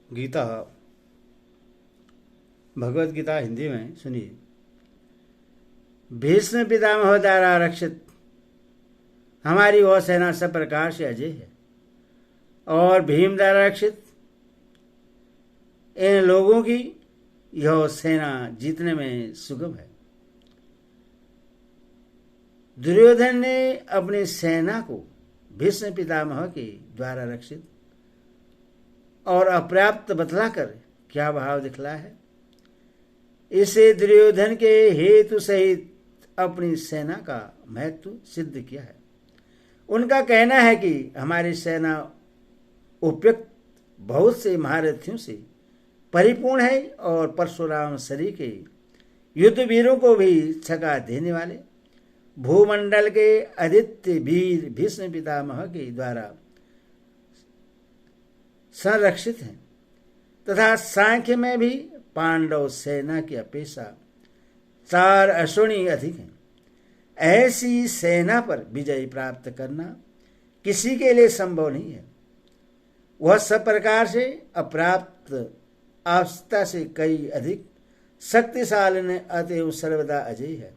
गीता, भगवत गीता हिंदी में सुनिए। भीष्म पितामह द्वारा रक्षित हमारी वह सेना सब प्रकार से अजय है, और भीम द्वारा रक्षित इन लोगों की यह सेना जीतने में सुगम है। दुर्योधन ने अपनी सेना को भीष्म पितामह के द्वारा रक्षित और अपर्याप्त बतलाकर क्या भाव दिखला है। इसे दुर्योधन के हेतु सहित अपनी सेना का महत्व सिद्ध किया है। उनका कहना है कि हमारी सेना उपयुक्त बहुत से महारथियों से परिपूर्ण है और परशुराम शरीर के युद्ध वीरों को भी छका देने वाले भूमंडल के आदित्य वीर भीष्म पितामह के द्वारा संरक्षित हैं, तथा सांख्य में भी पांडव सेना की अपेक्षा 4 अश्विनी अधिक हैं। ऐसी सेना पर विजय प्राप्त करना किसी के लिए संभव नहीं है। वह सब प्रकार से अप्राप्त आवश्यकता से कई अधिक शक्तिशाली ने अतएव सर्वदा अजय है।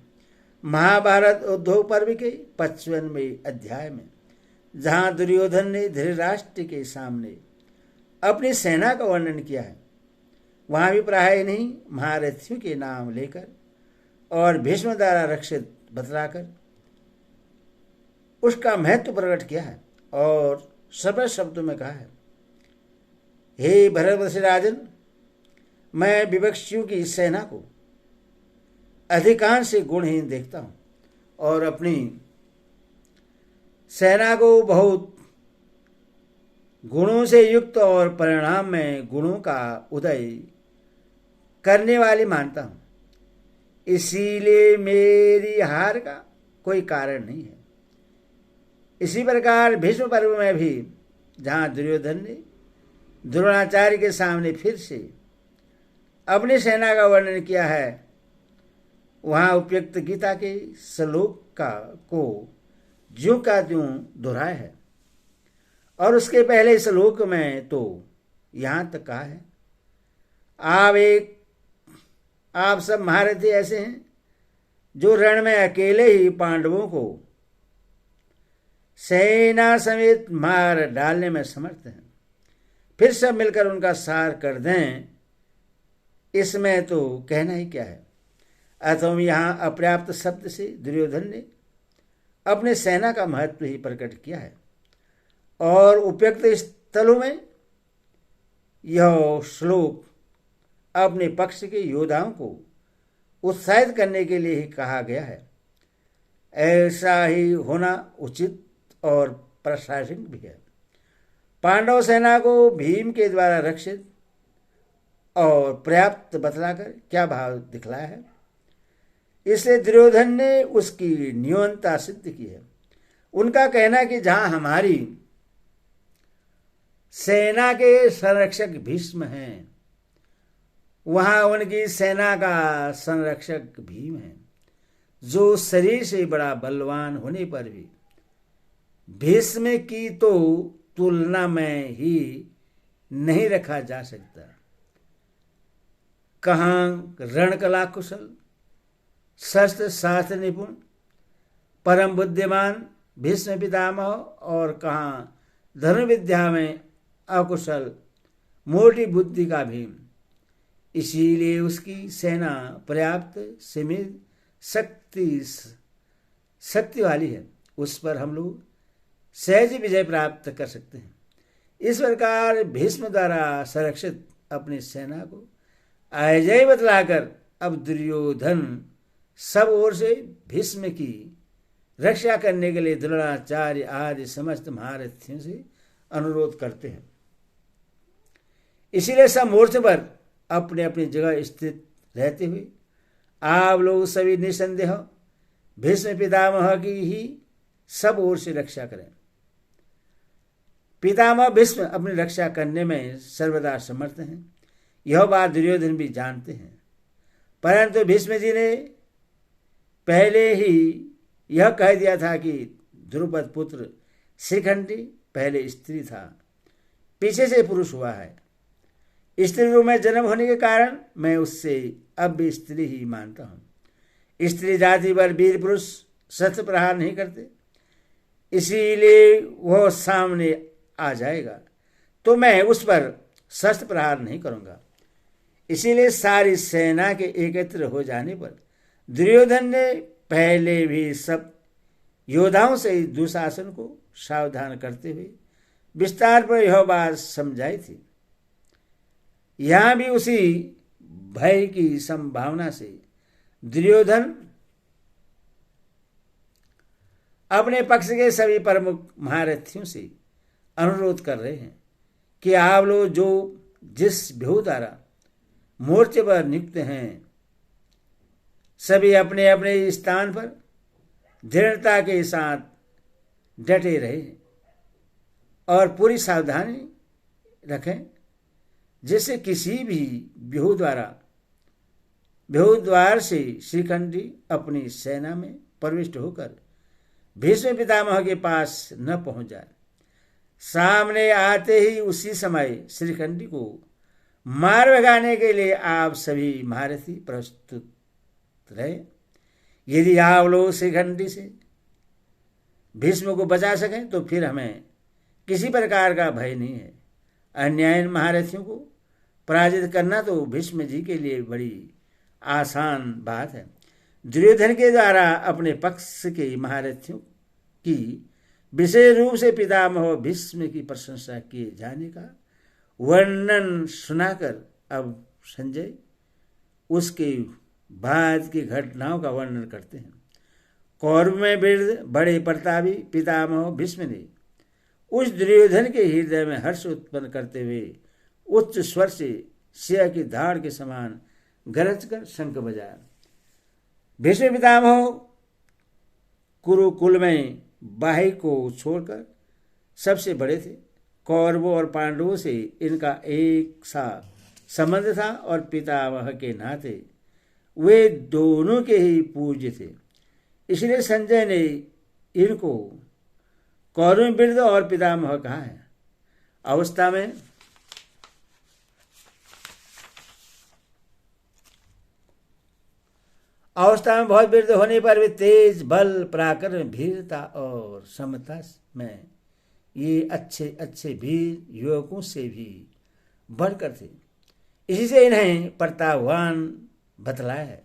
महाभारत उद्धव पर्व के 55वें अध्याय में जहां दुर्योधन ने धृतराष्ट्र के सामने अपनी सेना का वर्णन किया है, वहां भी प्राय नहीं महारथियों के नाम लेकर और भीष्म द्वारा रक्षित बतलाकर उसका महत्व प्रकट किया है और सरल शब्दों में कहा है, हे भरतवर्ष राजन, मैं विपक्षियों की सेना को अधिकांश से गुणहीन देखता हूं और अपनी सेना को बहुत गुणों से युक्त और परिणाम में गुणों का उदय करने वाली मानता हूं। इसीलिए मेरी हार का कोई कारण नहीं है। इसी प्रकार भीष्म पर्व में भी जहां दुर्योधन ने द्रोणाचार्य के सामने फिर से अपनी सेना का वर्णन किया है, वहां उपयुक्त गीता के श्लोक को ज्यों का त्यों दोहराया है और उसके पहले श्लोक में तो यहां तक कहा है, आप सब महारथी ऐसे हैं जो रण में अकेले ही पांडवों को सेना समेत मार डालने में समर्थ हैं, फिर सब मिलकर उनका सार कर दें, इसमें तो कहना ही क्या है। अतः यहां अपर्याप्त शब्द से दुर्योधन ने अपने सेना का महत्व ही प्रकट किया है और उपयुक्त स्थलों में यह श्लोक अपने पक्ष के योद्धाओं को उत्साहित करने के लिए ही कहा गया है। ऐसा ही होना उचित और प्रशासनिक भी है। पांडव सेना को भीम के द्वारा रक्षित और पर्याप्त बतलाकर क्या भाव दिखलाया है, इसलिए दुर्योधन ने उसकी न्यूनता सिद्ध की है। उनका कहना कि जहां हमारी सेना के संरक्षक भीष्म हैं, वहां उनकी सेना का संरक्षक भीम है, जो शरीर से बड़ा बलवान होने पर भी भीष्म की तो तुलना में ही नहीं रखा जा सकता। कहाँ रणकला कुशल, शस्त्र शास्त्र निपुण, परम बुद्धिमान भीष्म पितामह, और कहाँ धनुर्विद्या विद्या में अकुशल मोटी बुद्धि का भीम। इसीलिए उसकी सेना पर्याप्त सीमित शक्ति वाली है, उस पर हम लोग सहज विजय प्राप्त कर सकते हैं। इस प्रकार भीष्म द्वारा संरक्षित अपनी सेना को अजय बतलाकर अब दुर्योधन सब ओर से भीष्म की रक्षा करने के लिए द्रोणाचार्य आदि समस्त महारथियों से अनुरोध करते हैं। इसीलिए सब मोर्चे पर अपने अपनी जगह स्थित रहते हुए आप लोग सभी निसंदेह भीष्म पितामह की ही सब ओर से रक्षा करें। पितामह भीष्म अपनी रक्षा करने में सर्वदा समर्थ हैं, यह बात दुर्योधन भी जानते हैं, परंतु भीष्म जी ने पहले ही यह कह दिया था कि द्रुपद पुत्र शिखंडी पहले स्त्री था, पीछे से पुरुष हुआ है। स्त्री रूप में जन्म होने के कारण मैं उससे अब भी स्त्री ही मानता हूं। स्त्री जाति पर वीर पुरुष शस्त्र प्रहार नहीं करते, इसीलिए वह सामने आ जाएगा तो मैं उस पर शस्त्र प्रहार नहीं करूंगा। इसीलिए सारी सेना के एकत्र हो जाने पर दुर्योधन ने पहले भी सब योद्धाओं से दुशासन को सावधान करते हुए विस्तार पर यह बात समझाई थी। यहां भी उसी भय की संभावना से दुर्योधन अपने पक्ष के सभी प्रमुख महारथियों से अनुरोध कर रहे हैं कि आप लोग जो जिस व्यू द्वारा मोर्चे पर नियुक्त हैं सभी अपने अपने स्थान पर दृढ़ता के साथ डटे रहे और पूरी सावधानी रखें, जिससे किसी भी व्यू द्वार से शिखंडी अपनी सेना में प्रविष्ट होकर भीष्म पितामह के पास न पहुंच जाए। सामने आते ही उसी समय शिखंडी को मार भगाने के लिए आप सभी महारथी प्रस्तुत रहे। यदि आप लोग शिखंडी से भीष्म को बचा सकें तो फिर हमें किसी प्रकार का भय नहीं है। अन्यायी महारथियों को पराजित करना तो भीष्म जी के लिए बड़ी आसान बात है। दुर्योधन के द्वारा अपने पक्ष के महारथियों की विशेष रूप से पितामह भीष्म की प्रशंसा किए जाने का वर्णन सुनाकर अब संजय उसके बाद की घटनाओं का वर्णन करते हैं। कौरव में वृद्ध बड़े प्रतापी पितामह भीष्म ने उस दुर्योधन के हृदय में हर्ष उत्पन्न करते हुए उच्च स्वर से सिंह की धाड़ के समान गरज कर शंख बजाया। भीष्म पितामह कुरुकुल में बाही को छोड़कर सबसे बड़े थे। कौरवों और पांडवों से इनका एक सा संबंध था और पितामह के नाते वे दोनों के ही पूज्य थे। इसलिए संजय ने इनको कौरव वृद्ध और पितामह कहा है। अवस्था में बहुत वृद्ध होने पर भी तेज बल पराक्रम वीरता और समता में ये अच्छे अच्छे वीर युवकों से भी बढ़कर थे। इसी से इन्हें प्रतापवान बतलाया है।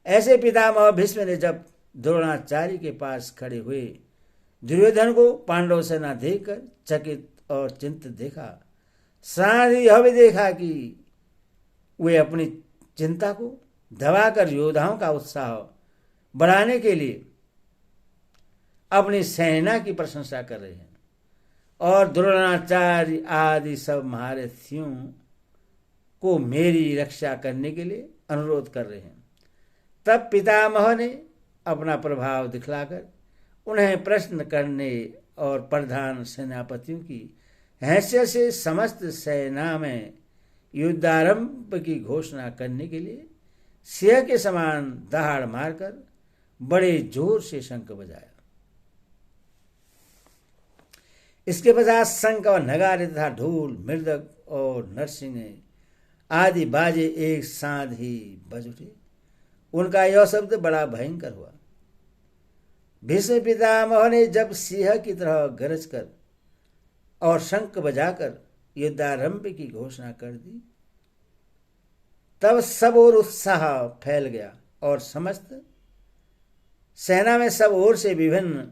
ऐसे पितामह भीष्म ने जब द्रोणाचार्य के पास खड़े हुए दुर्योधन को पांडव सेना देखकर चकित और चिंतित देखा, साथ ही यह भी देखा कि वे अपनी चिंता को दबाकर योद्धाओं का उत्साह बढ़ाने के लिए अपनी सेना की प्रशंसा कर रहे हैं और द्रोणाचार्य आदि सब महारथियों को मेरी रक्षा करने के लिए अनुरोध कर रहे हैं। तब पितामह ने अपना प्रभाव दिखलाकर उन्हें प्रश्न करने और प्रधान सेनापतियों की हैसियत से समस्त सेना में युद्धारंभ की घोषणा करने के लिए सिंह के समान दहाड़ मारकर बड़े जोर से शंख बजाया। इसके पश्चात शंख और नगारे तथा ढोल मृदक और नरसिंह आदि बाजे एक साथ ही बज उठे। उनका यह शब्द बड़ा भयंकर हुआ। भीष्म पितामह ने जब सिंह की तरह गरज कर और शंख बजाकर युद्धारंभ की घोषणा कर दी, तब सब ओर उत्साह फैल गया और समस्त सेना में सब ओर से विभिन्न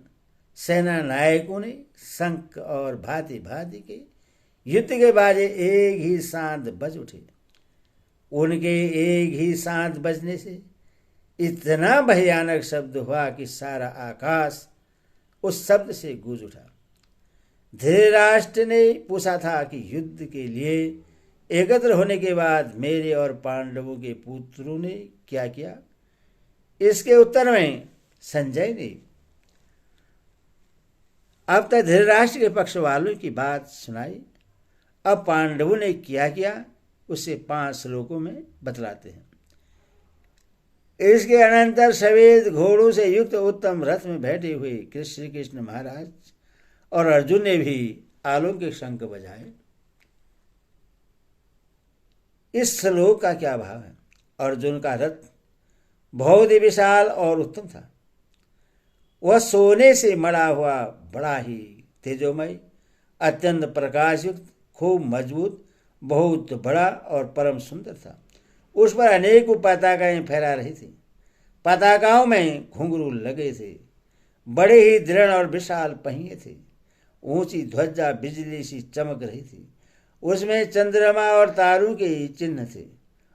सेना नायकों ने शंख और भांति भांति के युद्ध के बाजे एक ही साथ बज उठे। उनके एक ही साथ बजने से इतना भयानक शब्द हुआ कि सारा आकाश उस शब्द से गूंज उठा। धृतराष्ट्र ने पूछा था कि युद्ध के लिए एकत्र होने के बाद मेरे और पांडवों के पुत्रों ने क्या किया। इसके उत्तर में संजय ने अब तक धृतराष्ट्र के पक्ष वालों की बात सुनाई। अब पांडवों ने क्या किया उसे 5 श्लोकों में बतलाते हैं। इसके अनंतर सफेद घोड़ों से युक्त उत्तम रथ में बैठे हुए श्री कृष्ण महाराज और अर्जुन ने भी आलोक के शंख बजाए। इस श्लोक का क्या भाव है? अर्जुन का रथ बहुत ही विशाल और उत्तम था। वह सोने से मढ़ा हुआ बड़ा ही तेजोमय, अत्यंत प्रकाशयुक्त, खूब मजबूत, बहुत बड़ा और परम सुंदर था। उस पर अनेकों पताकाएं फहरा रही थी। पताकाओं में घुंघरू लगे थे। बड़े ही दृढ़ और विशाल पहिए थे। ऊंची ध्वजा बिजली सी चमक रही थी। उसमें चंद्रमा और तारों के चिन्ह थे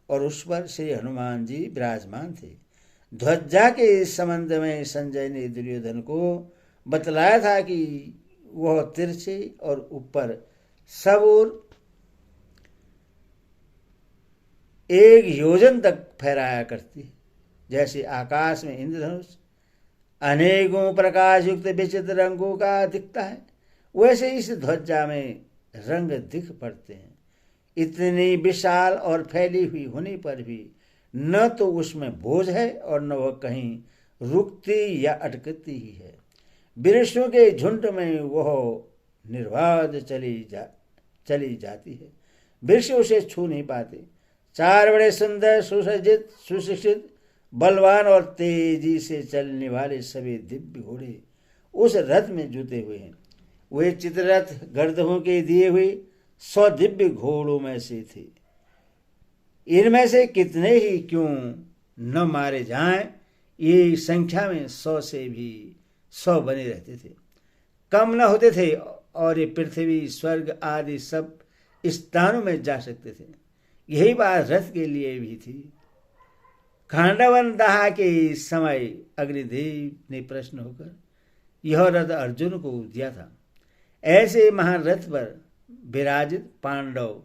और उस पर श्री हनुमान जी विराजमान थे। ध्वजा के संबंध में संजय ने दुर्योधन को बतलाया था कि वह तिरछे और ऊपर सब ओर 1 योजन तक फहराया करती है। जैसे आकाश में इंद्रधनुष अनेकों प्रकाश युक्त विचित्र रंगों का दिखता है, वैसे इस ध्वजा में रंग दिख पड़ते हैं। इतनी विशाल और फैली हुई होने पर भी न तो उसमें बोझ है और न वह कहीं रुकती या अटकती ही है। वृक्षों के झुंड में वह निर्बाध चली जाती है। वृक्ष उसे छू नहीं पाते। 4 बड़े सुंदर, सुसज्जित, सुशिक्षित, बलवान और तेजी से चलने वाले सभी दिव्य घोड़े उस रथ में जुटे हुए हैं। वे चित्ररथ गर्दभों के दिए हुए 100 दिव्य घोड़ों में से थे। इनमें से कितने ही क्यों न मारे जाएं, ये संख्या में 100 से भी 100 बने रहते थे, कम न होते थे और ये पृथ्वी, स्वर्ग आदि सब स्थानों में जा सकते थे। यही बात रथ के लिए भी थी। खांडवन दाह के समय अग्निदेव ने प्रश्न होकर यह रथ अर्जुन को दिया था। ऐसे महारथ पर विराजित पांडव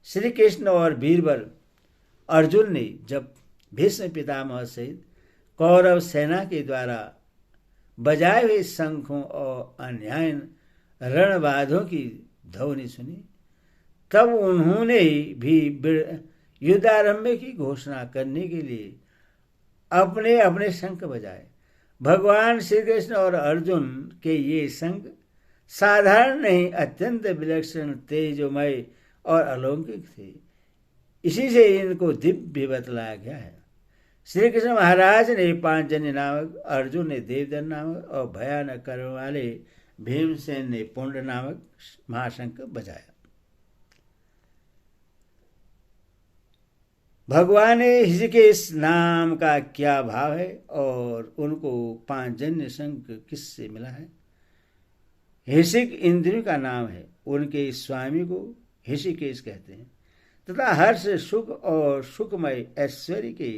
श्री कृष्ण और बीरबल अर्जुन ने जब भीष्म पितामह सहित कौरव सेना के द्वारा बजाए हुए शंखों और अन्यायन रणबाधों की ध्वनि सुनी, तब उन्होंने भी युद्धारंभ की घोषणा करने के लिए अपने अपने शंख बजाए। भगवान श्री कृष्ण और अर्जुन के ये शंख साधारण नहीं, अत्यंत विलक्षण, तेजोमय और अलौकिक थे। इसी से इनको दिव्य बतलाया गया है। श्री कृष्ण महाराज ने पांचजन्य नामक, अर्जुन ने देवदत्त नामक और भयानक कर्म वाले भीमसेन ने पुंड नामक महाशंख बजाया। भगवान ऋषिकेश नाम का क्या भाव है और उनको पांचजन्य शंख किससे मिला है? ऋषिक इंद्रियों का नाम है। उनके स्वामी को ऋषिकेश कहते हैं तथा हर्ष, सुख और सुखमय ऐश्वर्य के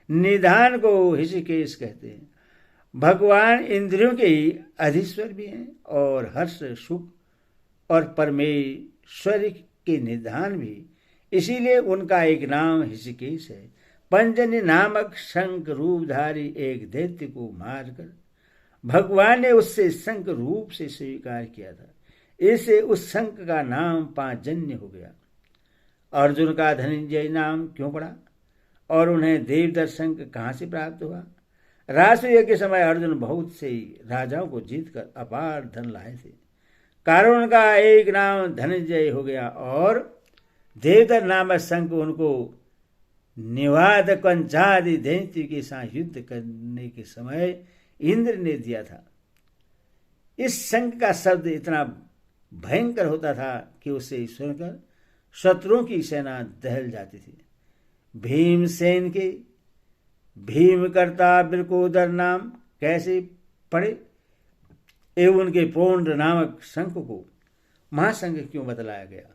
निधान को ऋषिकेश कहते हैं। भगवान इंद्रियों के अधीश्वर भी हैं और हर्ष, सुख और परमेश्वर के निधान भी, इसीलिए उनका एक नाम ऋषिकेश है। पंचजन्य नामक शंख रूपधारी एक दैत्य को मारकर भगवान ने उससे शंख रूप से स्वीकार किया था। इससे उस शंख का नाम पांचजन्य हो गया। अर्जुन का धनंजय नाम क्यों पड़ा और उन्हें देवदत्त शंख कहाँ से प्राप्त हुआ? राजसूय के समय अर्जुन बहुत से राजाओं को जीतकर अपार धन लाए थे। कारण उनका एक नाम धनंजय हो गया और देवदत्त नामक शंख उनको निवाद कंचादि दैत्य के साथ युद्ध करने के समय इंद्र ने दिया था। इस शंख का शब्द इतना भयंकर होता था कि उसे सुनकर शत्रुओं की सेना दहल जाती थी। भीमसेन के भीमकर्ता बिरकोदर नाम कैसे पड़े एवं उनके पौंड नामक शंख को महाशंख क्यों बतलाया गया?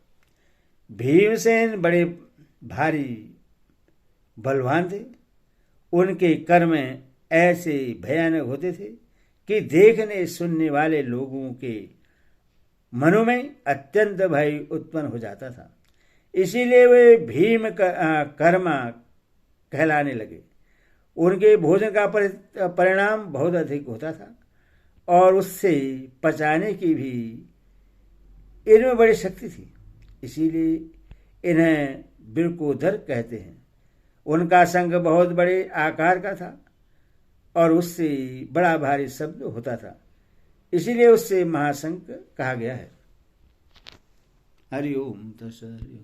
भीमसेन बड़े भारी बलवान थे। उनके कर्म ऐसे भयानक होते थे कि देखने सुनने वाले लोगों के मनों में अत्यंत भय उत्पन्न हो जाता था। इसीलिए वे भीम कर्मा कहलाने लगे। उनके भोजन का परिणाम बहुत अधिक होता था और उससे पचाने की भी इनमें बड़ी शक्ति थी। इसीलिए इन्हें बिरकोदर कहते हैं। उनका शंख बहुत बड़े आकार का था और उससे बड़ा भारी शब्द होता था, इसीलिए उससे महाशंख कहा गया है। हरि ओम तत्सत।